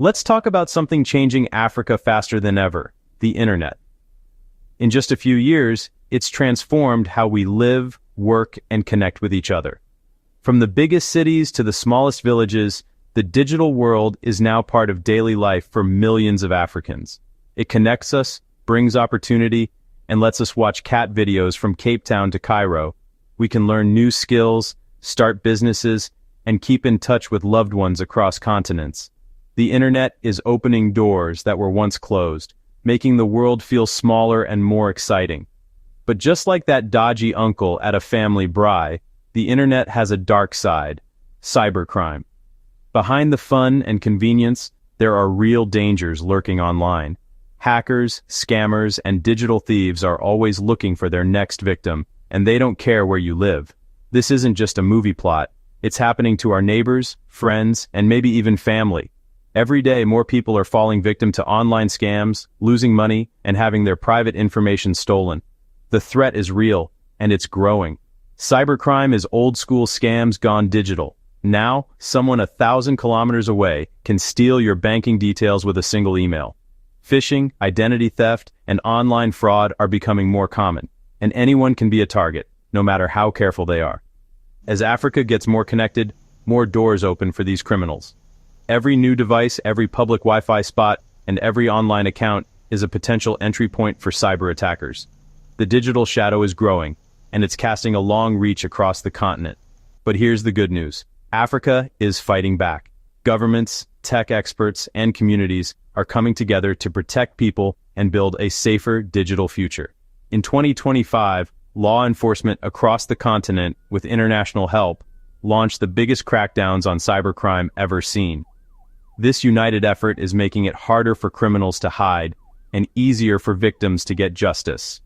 Let's talk about something changing Africa faster than ever, the internet. In just a few years, it's transformed how we live, work, and connect with each other. From the biggest cities to the smallest villages, the digital world is now part of daily life for millions of Africans. It connects us, brings opportunity, and lets us watch cat videos from Cape Town to Cairo. We can learn new skills, start businesses, and keep in touch with loved ones across continents. The internet is opening doors that were once closed, making the world feel smaller and more exciting. But just like that dodgy uncle at a family braai, the internet has a dark side: cybercrime. Behind the fun and convenience, there are real dangers lurking online. Hackers, scammers, and digital thieves are always looking for their next victim, and they don't care where you live. This isn't just a movie plot. It's happening to our neighbors, friends, and maybe even family. Every day, more people are falling victim to online scams, losing money, and having their private information stolen. The threat is real, and it's growing. Cybercrime is old-school scams gone digital. Now, someone 1,000 kilometers away can steal your banking details with a single email. Phishing, identity theft, and online fraud are becoming more common, and anyone can be a target, no matter how careful they are. As Africa gets more connected, more doors open for these criminals. Every new device, every public Wi-Fi spot, and every online account is a potential entry point for cyber attackers. The digital shadow is growing, and it's casting a long reach across the continent. But here's the good news. Africa is fighting back. Governments, tech experts, and communities are coming together to protect people and build a safer digital future. In 2025, law enforcement across the continent, with international help, launched the biggest crackdowns on cybercrime ever seen. This united effort is making it harder for criminals to hide and easier for victims to get justice.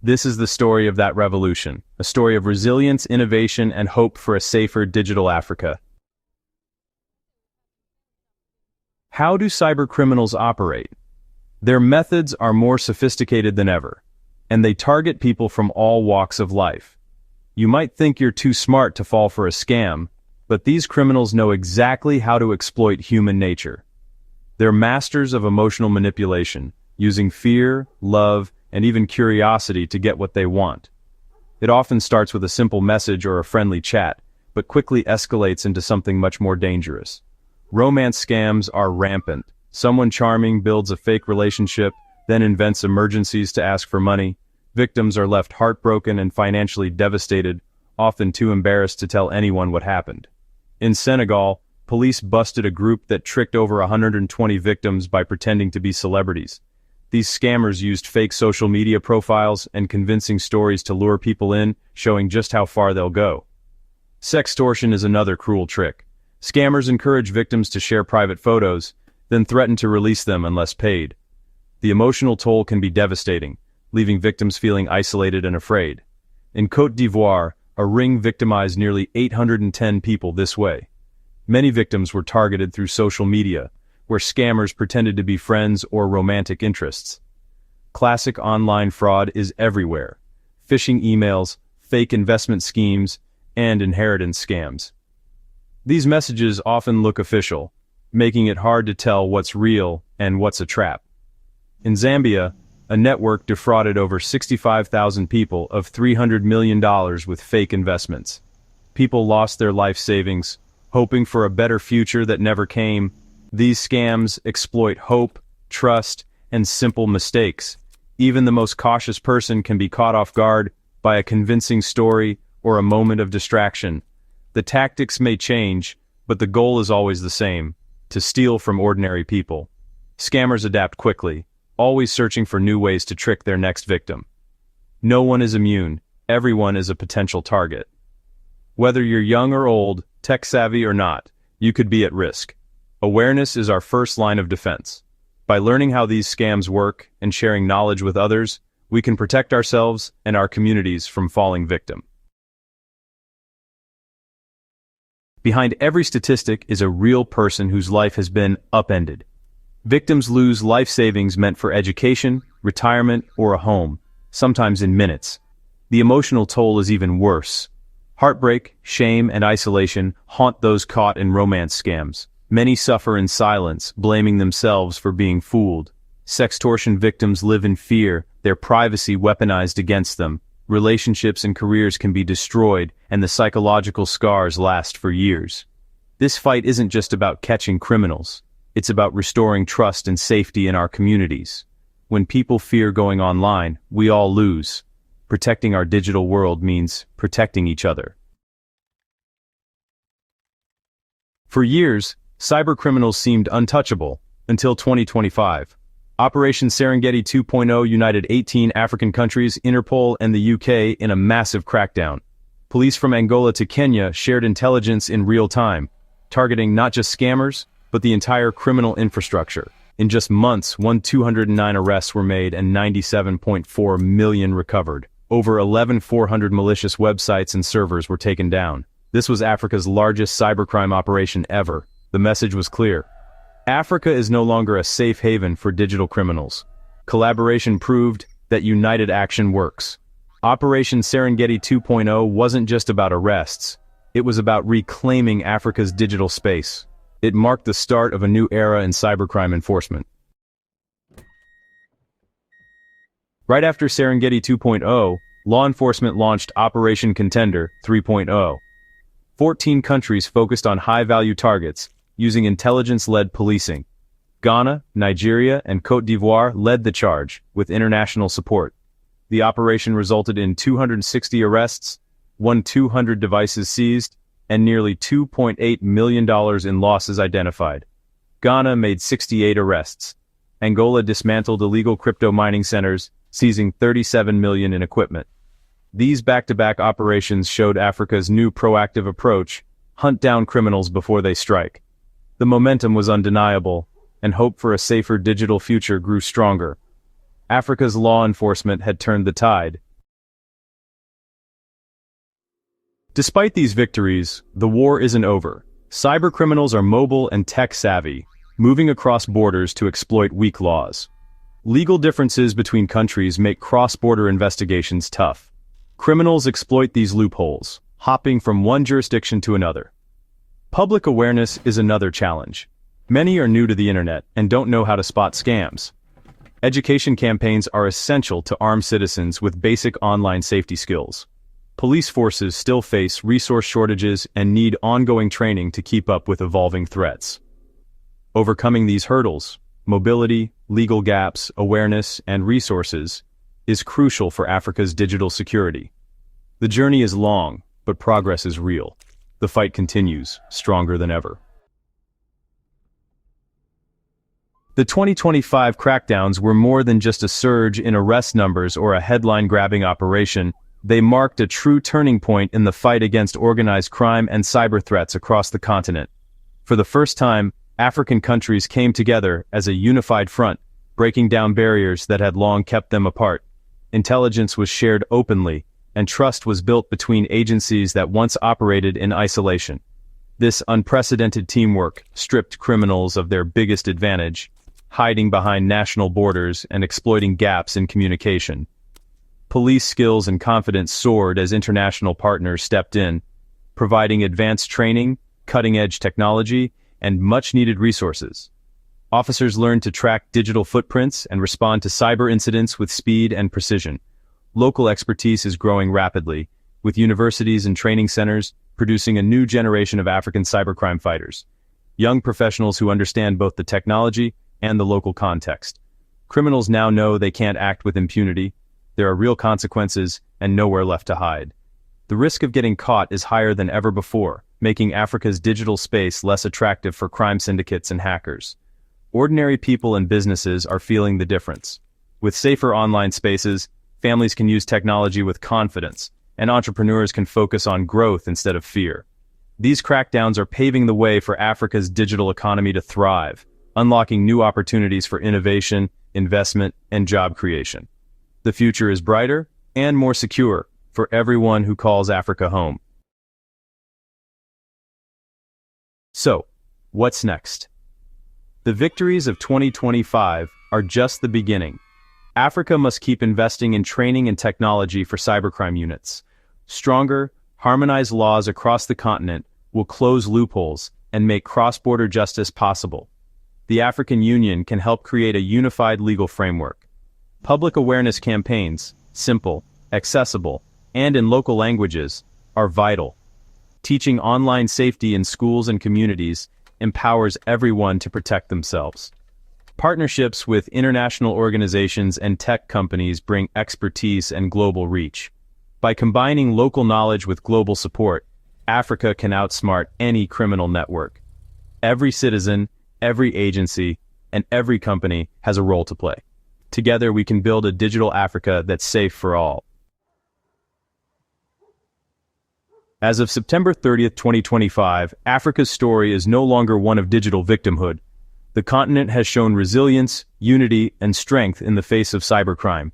This is the story of that revolution, a story of resilience, innovation, and hope for a safer digital Africa. How do cybercriminals operate? Their methods are more sophisticated than ever, and they target people from all walks of life. You might think you're too smart to fall for a scam, but these criminals know exactly how to exploit human nature. They're masters of emotional manipulation, using fear, love, and even curiosity to get what they want. It often starts with a simple message or a friendly chat, but quickly escalates into something much more dangerous. Romance scams are rampant. Someone charming builds a fake relationship, then invents emergencies to ask for money. Victims are left heartbroken and financially devastated, often too embarrassed to tell anyone what happened. In Senegal, police busted a group that tricked over 120 victims by pretending to be celebrities. These scammers used fake social media profiles and convincing stories to lure people in, showing just how far they'll go. Sextortion is another cruel trick. Scammers encourage victims to share private photos, then threaten to release them unless paid. The emotional toll can be devastating, leaving victims feeling isolated and afraid. In Côte d'Ivoire, a ring victimized nearly 810 people this way. Many victims were targeted through social media, where scammers pretended to be friends or romantic interests. Classic online fraud is everywhere: phishing emails, fake investment schemes, and inheritance scams. These messages often look official, making it hard to tell what's real and what's a trap. In Zambia, a network defrauded over 65,000 people of $300 million with fake investments. People lost their life savings, hoping for a better future that never came. These scams exploit hope, trust, and simple mistakes. Even the most cautious person can be caught off guard by a convincing story or a moment of distraction. The tactics may change, but the goal is always the same: to steal from ordinary people. Scammers adapt quickly, always searching for new ways to trick their next victim. No one is immune. Everyone is a potential target. Whether you're young or old, tech-savvy or not, you could be at risk. Awareness is our first line of defense. By learning how these scams work and sharing knowledge with others, we can protect ourselves and our communities from falling victim. Behind every statistic is a real person whose life has been upended. Victims lose life savings meant for education, retirement, or a home, sometimes in minutes. The emotional toll is even worse. Heartbreak, shame, and isolation haunt those caught in romance scams, Many suffer in silence, blaming themselves for being fooled. Sextortion victims live in fear, their privacy weaponized against them. Relationships and careers can be destroyed, and the psychological scars last for years. This fight isn't just about catching criminals. It's about restoring trust and safety in our communities. When people fear going online, we all lose. Protecting our digital world means protecting each other. For years, cybercriminals seemed untouchable, until 2025. Operation Serengeti 2.0 united 18 African countries, Interpol, and the UK in a massive crackdown. Police from Angola to Kenya shared intelligence in real time, targeting not just scammers, but the entire criminal infrastructure. In just months, 209 arrests were made and 97.4 million recovered. Over 11,400 malicious websites and servers were taken down. This was Africa's largest cybercrime operation ever. The message was clear. Africa is no longer a safe haven for digital criminals. Collaboration proved that united action works. Operation Serengeti 2.0 wasn't just about arrests. It was about reclaiming Africa's digital space. It marked the start of a new era in cybercrime enforcement. Right after Serengeti 2.0, law enforcement launched Operation Contender 3.0. 14 countries focused on high-value targets, using intelligence-led policing. Ghana, Nigeria, and Côte d'Ivoire led the charge, with international support. The operation resulted in 260 arrests, 200 devices seized, and nearly $2.8 million in losses identified. Ghana made 68 arrests. Angola dismantled illegal crypto mining centers, seizing $37 million in equipment. These back-to-back operations showed Africa's new proactive approach: hunt down criminals before they strike. The momentum was undeniable, and hope for a safer digital future grew stronger. Africa's law enforcement had turned the tide. Despite these victories, the war isn't over. Cybercriminals are mobile and tech-savvy, moving across borders to exploit weak laws. Legal differences between countries make cross-border investigations tough. Criminals exploit these loopholes, hopping from one jurisdiction to another. Public awareness is another challenge. Many are new to the internet and don't know how to spot scams. Education campaigns are essential to arm citizens with basic online safety skills. Police forces still face resource shortages and need ongoing training to keep up with evolving threats. Overcoming these hurdles, mobility, legal gaps, awareness, and resources, is crucial for Africa's digital security. The journey is long, but progress is real. The fight continues, stronger than ever. The 2025 crackdowns were more than just a surge in arrest numbers or a headline-grabbing operation. They marked a true turning point in the fight against organized crime and cyber threats across the continent. For the first time, African countries came together as a unified front, breaking down barriers that had long kept them apart. Intelligence was shared openly, and trust was built between agencies that once operated in isolation. This unprecedented teamwork stripped criminals of their biggest advantage, hiding behind national borders and exploiting gaps in communication. Police skills and confidence soared as international partners stepped in, providing advanced training, cutting-edge technology, and much-needed resources. Officers learned to track digital footprints and respond to cyber incidents with speed and precision. Local expertise is growing rapidly, with universities and training centers producing a new generation of African cybercrime fighters. Young professionals who understand both the technology and the local context. Criminals now know they can't act with impunity. There are real consequences and nowhere left to hide. The risk of getting caught is higher than ever before, making Africa's digital space less attractive for crime syndicates and hackers. Ordinary people and businesses are feeling the difference. With safer online spaces, families can use technology with confidence, and entrepreneurs can focus on growth instead of fear. These crackdowns are paving the way for Africa's digital economy to thrive, unlocking new opportunities for innovation, investment, and job creation. The future is brighter and more secure for everyone who calls Africa home. So, what's next? The victories of 2025 are just the beginning. Africa must keep investing in training and technology for cybercrime units. Stronger, harmonized laws across the continent will close loopholes and make cross-border justice possible. The African Union can help create a unified legal framework. Public awareness campaigns, simple, accessible, and in local languages, are vital. Teaching online safety in schools and communities empowers everyone to protect themselves. Partnerships with international organizations and tech companies bring expertise and global reach. By combining local knowledge with global support, Africa can outsmart any criminal network. Every citizen, every agency, and every company has a role to play. Together we can build a digital Africa that's safe for all. As of September 30th, 2025, Africa's story is no longer one of digital victimhood. The continent has shown resilience, unity, and strength in the face of cybercrime.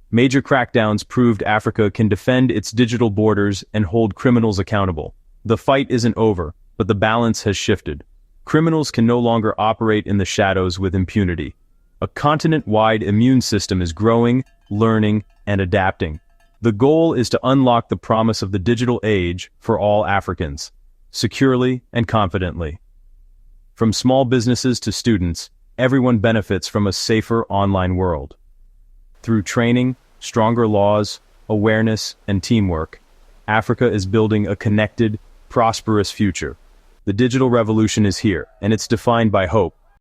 Major crackdowns proved Africa can defend its digital borders and hold criminals accountable. The fight isn't over, but the balance has shifted. Criminals can no longer operate in the shadows with impunity. A continent-wide immune system is growing, learning, and adapting. The goal is to unlock the promise of the digital age for all Africans, securely and confidently. From small businesses to students, everyone benefits from a safer online world. Through training, stronger laws, awareness, and teamwork, Africa is building a connected, prosperous future. The digital revolution is here, and it's defined by hope,